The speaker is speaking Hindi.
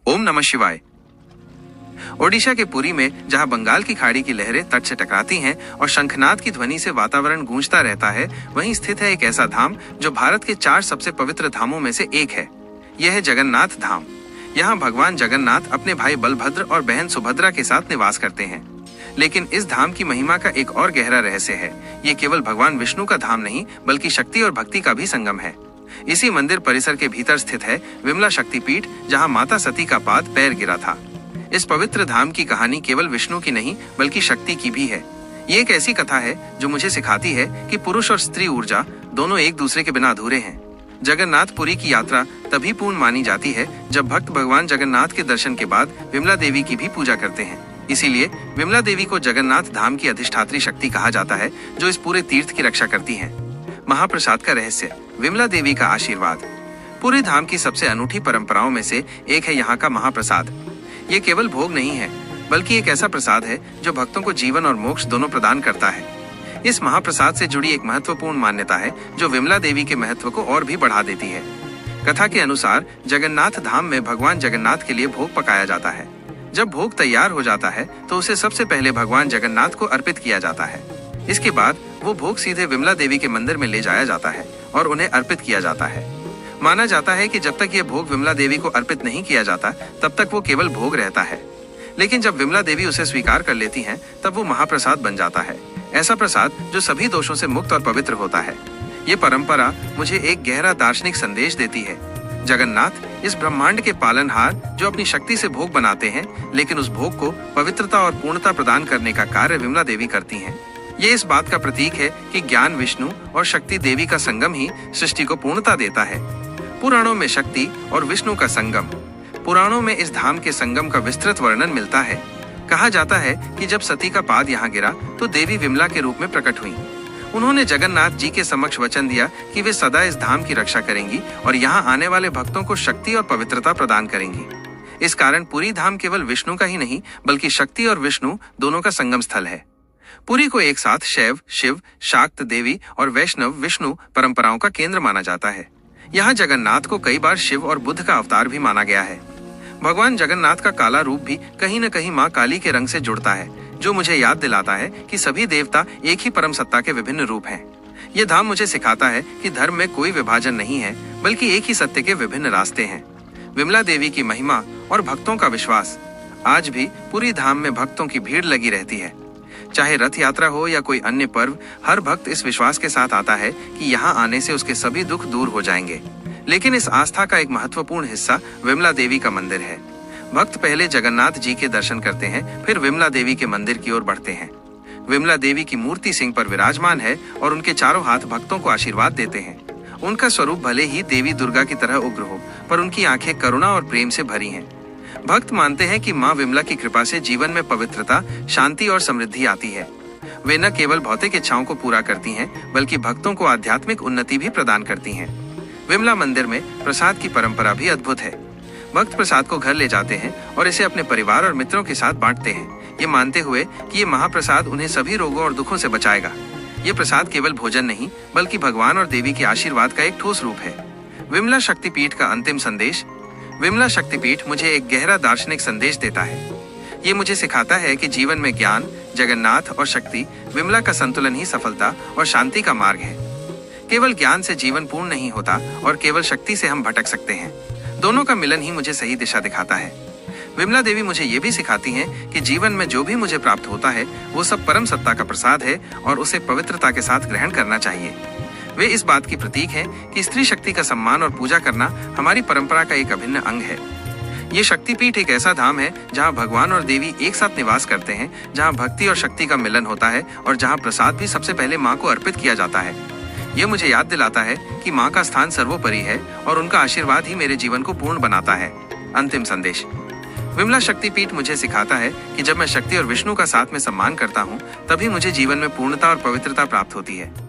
ओम नमः शिवाय। ओडिशा के पुरी में जहां बंगाल की खाड़ी की लहरें तट से टकराती हैं और शंखनाद की ध्वनि से वातावरण गूंजता रहता है, वहीं स्थित है एक ऐसा धाम जो भारत के 4 सबसे पवित्र धामों में से एक है। यह है जगन्नाथ धाम। यहाँ भगवान जगन्नाथ अपने भाई बलभद्र और बहन सुभद्रा के साथ निवास करते हैं। लेकिन इस धाम की महिमा का एक और गहरा रहस्य है। ये केवल भगवान विष्णु का धाम नहीं, बल्कि शक्ति और भक्ति का भी संगम है। इसी मंदिर परिसर के भीतर स्थित है विमला शक्तिपीठ, जहां माता सती का पाद पैर गिरा था। इस पवित्र धाम की कहानी केवल विष्णु की नहीं, बल्कि शक्ति की भी है। ये एक ऐसी कथा है जो मुझे सिखाती है कि पुरुष और स्त्री ऊर्जा दोनों एक दूसरे के बिना अधूरे हैं। जगन्नाथपुरी की यात्रा तभी पूर्ण मानी जाती है जब भक्त भगवान जगन्नाथ के दर्शन के बाद विमला देवी की भी पूजा करते हैं। इसीलिए विमला देवी को जगन्नाथ धाम की अधिष्ठात्री शक्ति कहा जाता है, जो इस पूरे तीर्थ की रक्षा करती है। महाप्रसाद का रहस्य, विमला देवी का आशीर्वाद। पूरे धाम की सबसे अनूठी परंपराओं में से एक है यहाँ का महाप्रसाद। ये केवल भोग नहीं है, बल्कि एक ऐसा प्रसाद है जो भक्तों को जीवन और मोक्ष दोनों प्रदान करता है। इस महाप्रसाद से जुड़ी एक महत्वपूर्ण मान्यता है जो विमला देवी के महत्व को और भी बढ़ा देती है। कथा के अनुसार जगन्नाथ धाम में भगवान जगन्नाथ के लिए भोग पकाया जाता है। जब भोग तैयार हो जाता है तो उसे सबसे पहले भगवान जगन्नाथ को अर्पित किया जाता है। इसके बाद वो भोग सीधे विमला देवी के मंदिर में ले जाया जाता है और उन्हें अर्पित किया जाता है। माना जाता है कि जब तक ये भोग विमला देवी को अर्पित नहीं किया जाता, तब तक वो केवल भोग रहता है। लेकिन जब विमला देवी उसे स्वीकार कर लेती हैं, तब वो महाप्रसाद बन जाता है। ऐसा प्रसाद जो सभी दोषों से मुक्त और पवित्र होता है। ये परंपरा मुझे एक गहरा दार्शनिक संदेश देती है। जगन्नाथ इस ब्रह्मांड के पालनहार जो अपनी शक्ति से भोग बनाते हैं, लेकिन उस भोग को पवित्रता और पूर्णता प्रदान करने का कार्य विमला देवी करती हैं। ये इस बात का प्रतीक है कि ज्ञान विष्णु और शक्ति देवी का संगम ही सृष्टि को पूर्णता देता है। पुराणों में शक्ति और विष्णु का संगम। पुराणों में इस धाम के संगम का विस्तृत वर्णन मिलता है। कहा जाता है कि जब सती का पाद यहाँ गिरा तो देवी विमला के रूप में प्रकट हुई। उन्होंने जगन्नाथ जी के समक्ष वचन दिया कि वे सदा इस धाम की रक्षा करेंगी और यहाँ आने वाले भक्तों को शक्ति और पवित्रता प्रदान करेंगी। इस कारण पुरी धाम केवल विष्णु का ही नहीं, बल्कि शक्ति और विष्णु दोनों का संगम स्थल है। पुरी को एक साथ शैव, शिव, शाक्त देवी और वैष्णव विष्णु परंपराओं का केंद्र माना जाता है। यहाँ जगन्नाथ को कई बार शिव और बुद्ध का अवतार भी माना गया है। भगवान जगन्नाथ का काला रूप भी कहीं न कहीं माँ काली के रंग से जुड़ता है, जो मुझे याद दिलाता है कि सभी देवता एक ही परम सत्ता के विभिन्न रूप हैं। ये धाम मुझे सिखाता है कि धर्म में कोई विभाजन नहीं है, बल्कि एक ही सत्य के विभिन्न रास्ते हैं। विमला देवी की महिमा और भक्तों का विश्वास। आज भी पूरी धाम में भक्तों की भीड़ लगी रहती है। चाहे रथ यात्रा हो या कोई अन्य पर्व, हर भक्त इस विश्वास के साथ आता है कि यहाँ आने से उसके सभी दुख दूर हो जाएंगे। लेकिन इस आस्था का एक महत्वपूर्ण हिस्सा विमला देवी का मंदिर है। भक्त पहले जगन्नाथ जी के दर्शन करते हैं, फिर विमला देवी के मंदिर की ओर बढ़ते हैं। विमला देवी की मूर्ति सिंह पर विराजमान है और उनके चारों हाथ भक्तों को आशीर्वाद देते हैं। उनका स्वरूप भले ही देवी दुर्गा की तरह उग्र हो, पर उनकी आंखें करुणा और प्रेम से भरी हैं। भक्त मानते हैं कि माँ विमला की कृपा से जीवन में पवित्रता, शांति और समृद्धि आती है। वे न केवल भौतिक इच्छाओं को पूरा करती हैं, बल्कि भक्तों को आध्यात्मिक उन्नति भी प्रदान करती हैं। विमला मंदिर में प्रसाद की परंपरा भी अद्भुत है। भक्त प्रसाद को घर ले जाते हैं और इसे अपने परिवार और मित्रों के साथ बांटते हैं, ये मानते हुए कि ये महाप्रसाद उन्हें सभी रोगों और दुखों से बचाएगा। ये प्रसाद केवल भोजन नहीं, बल्कि भगवान और देवी के आशीर्वाद का एक ठोस रूप है। विमला शक्तिपीठ का अंतिम संदेश। विमला शक्तिपीठ मुझे एक गहरा दार्शनिक संदेश देता है। ये मुझे सिखाता है कि जीवन में ज्ञान, जगन्नाथ और शक्ति, विमला का संतुलन ही सफलता और शांति का मार्ग है। केवल ज्ञान से जीवन पूर्ण नहीं होता और केवल शक्ति से हम भटक सकते हैं। दोनों का मिलन ही मुझे सही दिशा दिखाता है। विमला देवी मुझे ये भी सिखाती हैं कि जीवन में जो भी मुझे प्राप्त होता है, वो सब परम सत्ता का प्रसाद है और उसे पवित्रता के साथ ग्रहण करना चाहिए। वे इस बात की प्रतीक हैं कि स्त्री शक्ति का सम्मान और पूजा करना हमारी परंपरा का एक अभिन्न अंग है। ये शक्तिपीठ एक ऐसा धाम है जहाँ भगवान और देवी एक साथ निवास करते हैं, जहाँ भक्ति और शक्ति का मिलन होता है और जहाँ प्रसाद भी सबसे पहले माँ को अर्पित किया जाता है। ये मुझे याद दिलाता है कि माँ का स्थान सर्वोपरि है और उनका आशीर्वाद ही मेरे जीवन को पूर्ण बनाता है। अंतिम संदेश। विमला शक्तिपीठ मुझे सिखाता है कि जब मैं शक्ति और विष्णु का साथ में सम्मान करता हूँ, तभी मुझे जीवन में पूर्णता और पवित्रता प्राप्त होती है।